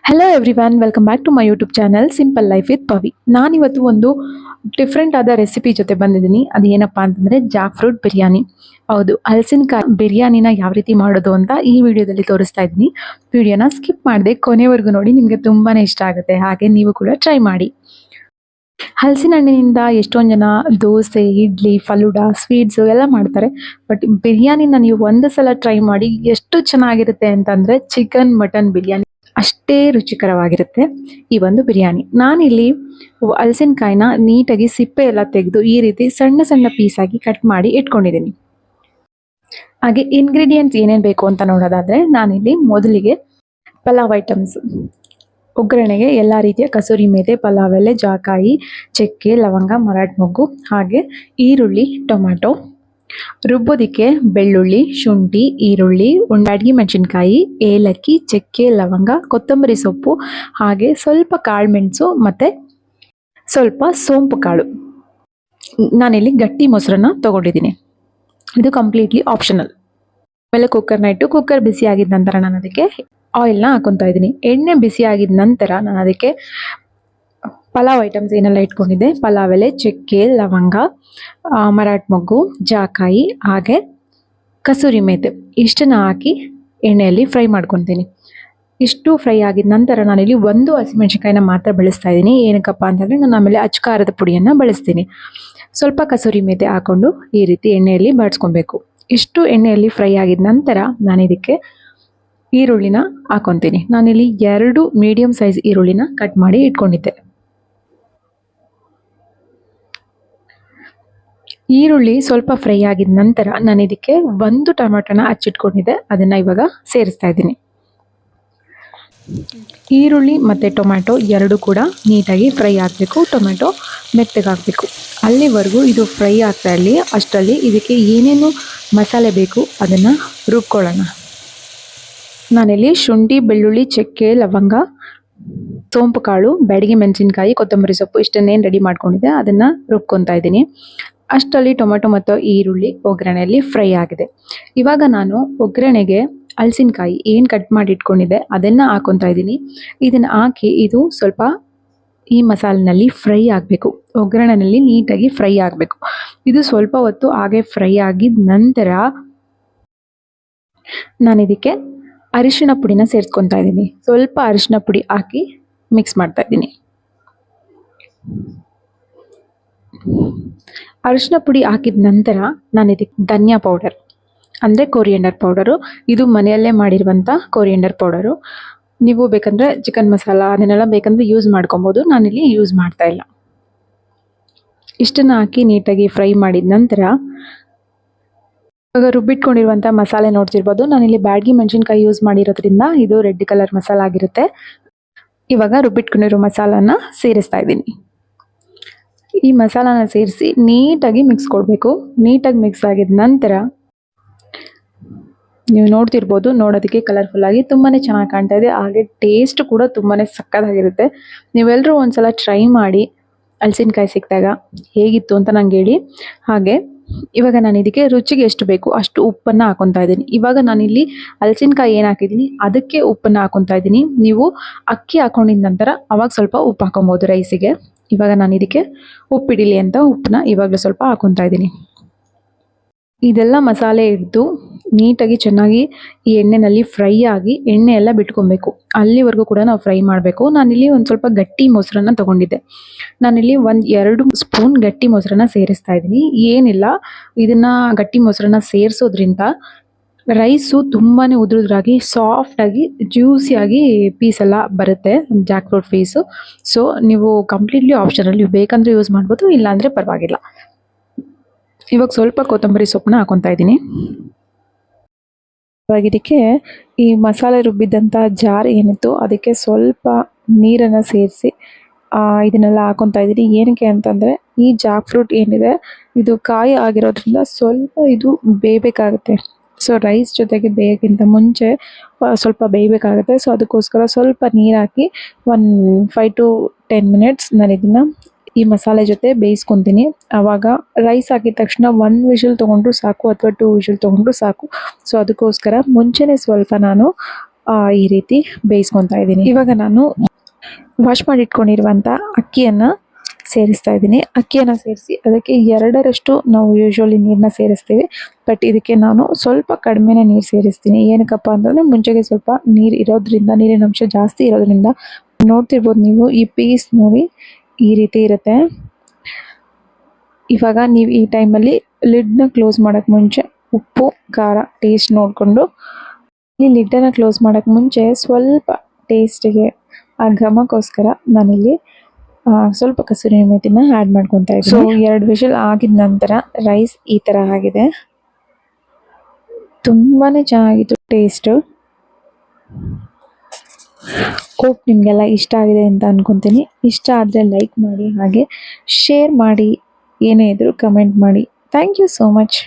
Hello everyone, welcome back to my YouTube channel simple life with Pavi. ನಾನಿವತ್ತು ಒಂದು different ಆದ recipe ಜೊತೆ ಬಂದಿದ್ದೀನಿ. ಅದು ಏನಪ್ಪಾ ಅಂತಂದರೆ ಜಾಕ್ ಫ್ರೂಟ್ ಬಿರಿಯಾನಿ. ಹೌದು, ಹಲಸಿನಕಾಯಿ ಬಿರಿಯಾನಿನ ಯಾವ ರೀತಿ ಮಾಡೋದು ಅಂತ ಈ ವಿಡಿಯೋದಲ್ಲಿ ತೋರಿಸ್ತಾ ಇದ್ದೀನಿ. ವಿಡಿಯೋನ ಸ್ಕಿಪ್ ಮಾಡದೆ ಕೊನೆವರೆಗೂ ನೋಡಿ, ನಿಮಗೆ ತುಂಬಾ ಇಷ್ಟ ಆಗುತ್ತೆ. ಹಾಗೆ ನೀವು ಕೂಡ ಟ್ರೈ ಮಾಡಿ. ಹಲಸಿನ ಹಣ್ಣಿನಿಂದ ಎಷ್ಟೊಂದು ಜನ ದೋಸೆ, ಇಡ್ಲಿ, ಫಲೂಡಾ, ಸ್ವೀಟ್ಸು ಎಲ್ಲ ಮಾಡ್ತಾರೆ. ಬಟ್ ಬಿರಿಯಾನಿನ ನೀವು ಒಂದು ಸಲ ಟ್ರೈ ಮಾಡಿ, ಎಷ್ಟು ಚೆನ್ನಾಗಿರುತ್ತೆ ಅಂತಂದರೆ ಚಿಕನ್ ಮಟನ್ ಬಿರಿಯಾನಿ ಅಷ್ಟೇ ರುಚಿಕರವಾಗಿರುತ್ತೆ ಈ ಒಂದು ಬಿರಿಯಾನಿ. ನಾನಿಲ್ಲಿ ಹಲಸಿನಕಾಯಿನ ನೀಟಾಗಿ ಸಿಪ್ಪೆ ಎಲ್ಲ ತೆಗೆದು ಈ ರೀತಿ ಸಣ್ಣ ಸಣ್ಣ ಪೀಸಾಗಿ ಕಟ್ ಮಾಡಿ ಇಟ್ಕೊಂಡಿದ್ದೀನಿ. ಹಾಗೆ ಇಂಗ್ರೀಡಿಯೆಂಟ್ಸ್ ಏನೇನು ಬೇಕು ಅಂತ ನೋಡೋದಾದರೆ, ನಾನಿಲ್ಲಿ ಮೊದಲಿಗೆ ಪಲಾವ್ ಐಟಮ್ಸ್ ಒಗ್ಗರಣೆಗೆ ಎಲ್ಲ ರೀತಿಯ ಕಸೂರಿ ಮೇಥಿ, ಪಲಾವ್ ಎಲೆ, ಜಾಕಾಯಿ, ಚಕ್ಕೆ, ಲವಂಗ, ಮರಾಠ ಮೊಗ್ಗು, ಹಾಗೆ ಈರುಳ್ಳಿ, ಟೊಮ್ಯಾಟೊ, ರುಬ್ಬೋದಿಕ್ಕೆ ಬೆಳ್ಳುಳ್ಳಿ, ಶುಂಠಿ, ಈರುಳ್ಳಿ, ಬ್ಯಾಡಗಿ ಮೆಣಸಿನ್ಕಾಯಿ, ಏಲಕ್ಕಿ, ಚಕ್ಕೆ, ಲವಂಗ, ಕೊತ್ತಂಬರಿ ಸೊಪ್ಪು, ಹಾಗೆ ಸ್ವಲ್ಪ ಕಾಳುಮೆಣಸು ಮತ್ತು ಸ್ವಲ್ಪ ಸೋಂಪು ಕಾಳು. ನಾನಿಲ್ಲಿ ಗಟ್ಟಿ ಮೊಸರನ್ನ ತೊಗೊಂಡಿದ್ದೀನಿ. ಇದು ಕಂಪ್ಲೀಟ್ಲಿ ಆಪ್ಷನಲ್. ಆಮೇಲೆ ಕುಕ್ಕರ್ನ ಇಟ್ಟು ಕುಕ್ಕರ್ ಬಿಸಿ ಆಗಿದ ನಂತರ ನಾನು ಅದಕ್ಕೆ ಆಯಿಲ್ನ ಹಾಕೊತಾ ಇದ್ದೀನಿ. ಎಣ್ಣೆ ಬಿಸಿ ಆಗಿದ ನಂತರ ನಾನು ಅದಕ್ಕೆ ಪಲಾವ್ ಐಟಮ್ಸ್ ಏನೆಲ್ಲ ಇಟ್ಕೊಂಡಿದ್ದೆ, ಪಲಾವ್ ಎಲೆ, ಚಕ್ಕೆ, ಲವಂಗ, ಮರಾಠ ಮೊಗ್ಗು, ಜಾಕಾಯಿ, ಹಾಗೆ ಕಸೂರಿ ಮೇಥಿ ಇಷ್ಟನ್ನು ಹಾಕಿ ಎಣ್ಣೆಯಲ್ಲಿ ಫ್ರೈ ಮಾಡ್ಕೊತೀನಿ. ಇಷ್ಟು ಫ್ರೈ ಆಗಿದ ನಂತರ ನಾನಿಲ್ಲಿ ಒಂದು ಹಸಿಮೆಣಸಿನ್ಕಾಯಿನ ಮಾತ್ರ ಬಳಸ್ತಾ ಇದ್ದೀನಿ. ಏನಕ್ಕಪ್ಪ ಅಂತಂದರೆ ನಾನು ಆಮೇಲೆ ಅಚ್ಕಾರದ ಪುಡಿಯನ್ನು ಬಳಸ್ತೀನಿ. ಸ್ವಲ್ಪ ಕಸೂರಿ ಮೇಥಿ ಹಾಕ್ಕೊಂಡು ಈ ರೀತಿ ಎಣ್ಣೆಯಲ್ಲಿ ಬಾಡಿಸ್ಕೊಬೇಕು. ಇಷ್ಟು ಎಣ್ಣೆಯಲ್ಲಿ ಫ್ರೈ ಆಗಿದ ನಂತರ ನಾನು ಇದಕ್ಕೆ ಈರುಳ್ಳಿನ ಹಾಕೊತೀನಿ. ನಾನಿಲ್ಲಿ 2 ಮೀಡಿಯಮ್ ಸೈಜ್ ಈರುಳ್ಳಿನ ಕಟ್ ಮಾಡಿ ಇಟ್ಕೊಂಡಿದ್ದೆ. ಈರುಳ್ಳಿ ಸ್ವಲ್ಪ ಫ್ರೈ ಆಗಿದ ನಂತರ ನಾನು ಇದಕ್ಕೆ 1 ಟೊಮೆಟೊನ ಹಚ್ಚಿಟ್ಕೊಂಡಿದ್ದೆ, ಅದನ್ನು ಇವಾಗ ಸೇರಿಸ್ತಾ ಇದ್ದೀನಿ. ಈರುಳ್ಳಿ ಮತ್ತು ಟೊಮ್ಯಾಟೊ 2 ಕೂಡ ನೀಟಾಗಿ ಫ್ರೈ ಆಗಬೇಕು. ಟೊಮೆಟೊ ಮೆತ್ತಗಾಗಬೇಕು. ಅಲ್ಲಿವರೆಗೂ ಇದು ಫ್ರೈ ಆಗ್ತಾ ಇರಲಿ. ಅಷ್ಟರಲ್ಲಿ ಇದಕ್ಕೆ ಏನೇನು ಮಸಾಲೆ ಬೇಕು ಅದನ್ನು ರುಬ್ಕೊಳ್ಳೋಣ. ನಾನಿಲ್ಲಿ ಶುಂಠಿ, ಬೆಳ್ಳುಳ್ಳಿ, ಚಕ್ಕೆ, ಲವಂಗ, ಸೋಂಪು ಕಾಳು, ಬ್ಯಾಡಗಿ ಮೆಣಸಿನ್ಕಾಯಿ, ಕೊತ್ತಂಬರಿ ಸೊಪ್ಪು ಇಷ್ಟನ್ನೇನು ರೆಡಿ ಮಾಡ್ಕೊಂಡಿದ್ದೆ ಅದನ್ನು ರುಬ್ಕೊತಾ ಇದ್ದೀನಿ. ಅಷ್ಟರಲ್ಲಿ ಟೊಮೆಟೊ ಮತ್ತು ಈರುಳ್ಳಿ ಒಗ್ಗರಣೆಯಲ್ಲಿ ಫ್ರೈ ಆಗಿದೆ. ಇವಾಗ ನಾನು ಒಗ್ಗರಣೆಗೆ ಹಲಸಿನಕಾಯಿ ಏನು ಕಟ್ ಮಾಡಿ ಇಟ್ಕೊಂಡಿದ್ದೆ ಅದನ್ನು ಹಾಕೊತಾ ಇದ್ದೀನಿ. ಇದನ್ನು ಹಾಕಿ ಇದು ಸ್ವಲ್ಪ ಈ ಮಸಾಲಿನಲ್ಲಿ ಫ್ರೈ ಆಗಬೇಕು. ಒಗ್ಗರಣೆಯಲ್ಲಿ ನೀಟಾಗಿ ಫ್ರೈ ಆಗಬೇಕು. ಇದು ಸ್ವಲ್ಪ ಹೊತ್ತು ಹಾಗೆ ಫ್ರೈ ಆಗಿದ ನಂತರ ನಾನು ಇದಕ್ಕೆ ಅರಿಶಿಣ ಪುಡಿನ ಸೇರಿಸ್ಕೊತಾ ಇದ್ದೀನಿ. ಸ್ವಲ್ಪ ಅರಿಶಿಣ ಪುಡಿ ಹಾಕಿ ಮಿಕ್ಸ್ ಮಾಡ್ತಾ ಇದ್ದೀನಿ. ಅರಿಶಿನ ಪುಡಿ ಹಾಕಿದ ನಂತರ ನಾನು ಇದಕ್ಕೆ ಧನಿಯಾ ಪೌಡರ್ ಅಂದರೆ ಕೊರಿಯಂಡರ್ ಪೌಡರು, ಇದು ಮನೆಯಲ್ಲೇ ಮಾಡಿರುವಂಥ ಕೊರಿಯಂಡರ್ ಪೌಡರು. ನೀವು ಬೇಕಂದರೆ ಚಿಕನ್ ಮಸಾಲ ಅದನ್ನೆಲ್ಲ ಬೇಕಂದರೆ ಯೂಸ್ ಮಾಡ್ಕೊಬೋದು. ನಾನಿಲ್ಲಿ ಯೂಸ್ ಮಾಡ್ತಾ ಇಲ್ಲ. ಇಷ್ಟನ್ನು ಹಾಕಿ ನೀಟಾಗಿ ಫ್ರೈ ಮಾಡಿದ ನಂತರ ಇವಾಗ ರುಬ್ಬಿಟ್ಕೊಂಡಿರುವಂಥ ಮಸಾಲೆ ನೋಡ್ತಿರ್ಬೋದು. ನಾನಿಲ್ಲಿ ಬ್ಯಾಡಗಿ ಮೆಣಸಿನ್ಕಾಯಿ ಯೂಸ್ ಮಾಡಿರೋದ್ರಿಂದ ಇದು ರೆಡ್ ಕಲರ್ ಮಸಾಲ ಆಗಿರುತ್ತೆ. ಇವಾಗ ರುಬ್ಬಿಟ್ಕೊಂಡಿರೋ ಮಸಾಲಾನ ಸೇರಿಸ್ತಾ ಇದ್ದೀನಿ. ಈ ಮಸಾಲಾನ ಸೇರಿಸಿ ನೀಟಾಗಿ ಮಿಕ್ಸ್ ಕೊಡಬೇಕು. ನೀಟಾಗಿ ಮಿಕ್ಸ್ ಆಗಿದ ನಂತರ ನೀವು ನೋಡ್ತಿರ್ಬೋದು, ನೋಡೋದಕ್ಕೆ ಕಲರ್ಫುಲ್ಲಾಗಿ ತುಂಬಾ ಚೆನ್ನಾಗಿ ಕಾಣ್ತಾ ಇದೆ. ಹಾಗೆ ಟೇಸ್ಟ್ ಕೂಡ ತುಂಬಾ ಸಕ್ಕತ್ತಾಗಿರುತ್ತೆ. ನೀವೆಲ್ಲರೂ ಒಂದ್ಸಲ ಟ್ರೈ ಮಾಡಿ ಹಲಸಿನಕಾಯಿ ಸಿಕ್ಕಿದಾಗ ಹೇಗಿತ್ತು ಅಂತ ನಂಗೆ ಹೇಳಿ. ಹಾಗೆ ಇವಾಗ ನಾನು ಇದಕ್ಕೆ ರುಚಿಗೆ ಎಷ್ಟು ಬೇಕು ಅಷ್ಟು ಉಪ್ಪನ್ನು ಹಾಕೊತಾ ಇದ್ದೀನಿ. ಇವಾಗ ನಾನಿಲ್ಲಿ ಹಲಸಿನಕಾಯಿ ಏನು ಹಾಕಿದ್ದೀನಿ ಅದಕ್ಕೆ ಉಪ್ಪನ್ನು ಹಾಕೊತಾ ಇದ್ದೀನಿ. ನೀವು ಅಕ್ಕಿ ಹಾಕೊಂಡಿದ ನಂತರ ಅವಾಗ ಸ್ವಲ್ಪ ಉಪ್ಪು ಹಾಕೊಬೋದು ರೈಸಿಗೆ. ಇವಾಗ ನಾನು ಇದಕ್ಕೆ ಉಪ್ಪಿಡಿಲಿ ಅಂತ ಉಪ್ಪನ್ನ ಇವಾಗಲೂ ಸ್ವಲ್ಪ ಹಾಕೊತಾ ಇದ್ದೀನಿ. ಇದೆಲ್ಲ ಮಸಾಲೆ ಹಿಡಿದು ನೀಟಾಗಿ ಚೆನ್ನಾಗಿ ಈ ಎಣ್ಣೆಯಲ್ಲಿ ಫ್ರೈ ಆಗಿ ಎಣ್ಣೆ ಎಲ್ಲ ಬಿಟ್ಕೊಬೇಕು. ಅಲ್ಲಿವರೆಗೂ ಕೂಡ ನಾವು ಫ್ರೈ ಮಾಡಬೇಕು. ನಾನಿಲ್ಲಿ ಒಂದು ಸ್ವಲ್ಪ ಗಟ್ಟಿ ಮೊಸರನ್ನ ತೊಗೊಂಡಿದ್ದೆ. ನಾನಿಲ್ಲಿ 2 ಸ್ಪೂನ್ ಗಟ್ಟಿ ಮೊಸರನ್ನ ಸೇರಿಸ್ತಾ ಇದ್ದೀನಿ. ಏನಿಲ್ಲ, ಇದನ್ನು ಗಟ್ಟಿ ಮೊಸರನ್ನ ಸೇರಿಸೋದ್ರಿಂದ ರೈಸು ತುಂಬಾ ಉದುರಾಗಿ ಸಾಫ್ಟಾಗಿ ಜ್ಯೂಸಿಯಾಗಿ ಪೀಸೆಲ್ಲ ಬರುತ್ತೆ, ಜಾಕ್ ಫ್ರೂಟ್ ಪೀಸು. ಸೊ ನೀವು ಕಂಪ್ಲೀಟ್ಲಿ ಆಪ್ಷನಲ್, ನೀವು ಬೇಕಂದರೆ ಯೂಸ್ ಮಾಡ್ಬೋದು, ಇಲ್ಲಾಂದರೆ ಪರವಾಗಿಲ್ಲ. ಇವಾಗ ಸ್ವಲ್ಪ ಕೊತ್ತಂಬರಿ ಸೊಪ್ಪನ್ನ ಹಾಕೊತಾ ಇದ್ದೀನಿ. ಇವಾಗ ಇದಕ್ಕೆ ಈ ಮಸಾಲೆ ರುಬ್ಬಿದ್ದಂಥ ಜಾರ್ ಏನಿತ್ತು ಅದಕ್ಕೆ ಸ್ವಲ್ಪ ನೀರನ್ನು ಸೇರಿಸಿ ಇದನ್ನೆಲ್ಲ ಹಾಕೊತಾ ಇದ್ದೀನಿ. ಏನಕ್ಕೆ ಅಂತಂದರೆ ಈ ಜಾಕ್ ಫ್ರೂಟ್ ಏನಿದೆ ಇದು ಕಾಯಿ ಆಗಿರೋದ್ರಿಂದ ಸ್ವಲ್ಪ ಇದು ಬೇಯಬೇಕಾಗುತ್ತೆ. ಸೊ ರೈಸ್ ಜೊತೆಗೆ ಬೇಯೋಕ್ಕಿಂತ ಮುಂಚೆ ಸ್ವಲ್ಪ ಬೇಯಬೇಕಾಗುತ್ತೆ. ಸೊ ಅದಕ್ಕೋಸ್ಕರ ಸ್ವಲ್ಪ ನೀರು ಹಾಕಿ 5 to 10 ಮಿನಿಟ್ಸ್ ನಾನು ಇದನ್ನು ಈ ಮಸಾಲೆ ಜೊತೆ ಬೇಯಿಸ್ಕೊತೀನಿ. ಆವಾಗ ರೈಸ್ ಹಾಕಿದ ತಕ್ಷಣ 1 ವಿಷಲ್ ತೊಗೊಂಡ್ರು ಸಾಕು ಅಥವಾ 2 ವಿಷಲ್ ತೊಗೊಂಡ್ರು ಸಾಕು. ಸೊ ಅದಕ್ಕೋಸ್ಕರ ಮುಂಚೆನೇ ಸ್ವಲ್ಪ ನಾನು ಈ ರೀತಿ ಬೇಯಿಸ್ಕೊತಾ ಇದ್ದೀನಿ. ಇವಾಗ ನಾನು ವಾಶ್ ಮಾಡಿ ಇಟ್ಕೊಂಡಿರುವಂಥ ಅಕ್ಕಿಯನ್ನು ಸೇರಿಸ್ತಾ ಇದ್ದೀನಿ. ಅಕ್ಕಿಯನ್ನು ಸೇರಿಸಿ ಅದಕ್ಕೆ 2ರಷ್ಟು ನಾವು ಯೂಶ್ವಲಿ ನೀರನ್ನ ಸೇರಿಸ್ತೀವಿ. ಬಟ್ ಇದಕ್ಕೆ ನಾನು ಸ್ವಲ್ಪ ಕಡಿಮೆನೇ ನೀರು ಸೇರಿಸ್ತೀನಿ. ಏನಕ್ಕಪ್ಪ ಅಂತಂದರೆ ಮುಂಚೆಗೆ ಸ್ವಲ್ಪ ನೀರು ಇರೋದ್ರಿಂದ, ನೀರಿನ ಅಂಶ ಜಾಸ್ತಿ ಇರೋದ್ರಿಂದ ನೋಡ್ತಿರ್ಬೋದು ನೀವು, ಈ ಪೀಸ್ ನೋಡಿ ಈ ರೀತಿ ಇರುತ್ತೆ. ಇವಾಗ ನೀವು ಈ ಟೈಮಲ್ಲಿ ಲಿಡ್ನ ಕ್ಲೋಸ್ ಮಾಡೋಕ್ಕೆ ಮುಂಚೆ ಉಪ್ಪು ಖಾರ ಟೇಸ್ಟ್ ನೋಡಿಕೊಂಡು, ಈ ಲಿಡ್ಡನ್ನು ಕ್ಲೋಸ್ ಮಾಡೋಕ್ಕೆ ಮುಂಚೆ ಸ್ವಲ್ಪ ಟೇಸ್ಟಿಗೆ ಆ ಘಮಕ್ಕೋಸ್ಕರ ನಾನಿಲ್ಲಿ ಸ್ವಲ್ಪ ಕಸೂರಿ ಮೇಥಿನ ಆ್ಯಡ್ ಮಾಡ್ಕೊತಾ ಇದ್ದೀನಿ. ಸೊ 2 ವಿಷಲ್ ಆಗಿದ ನಂತರ ರೈಸ್ ಈ ಥರ ಆಗಿದೆ. ತುಂಬಾ ಚೆನ್ನಾಗಿತ್ತು ಟೇಸ್ಟು. ಹೋಪ್ ನಿಮಗೆಲ್ಲ ಇಷ್ಟ ಆಗಿದೆ ಅಂತ ಅಂದ್ಕೊತೀನಿ. ಇಷ್ಟ ಆದರೆ ಲೈಕ್ ಮಾಡಿ, ಹಾಗೆ ಶೇರ್ ಮಾಡಿ, ಏನೇ ಇದ್ದರೂ ಕಮೆಂಟ್ ಮಾಡಿ. Thank you so much.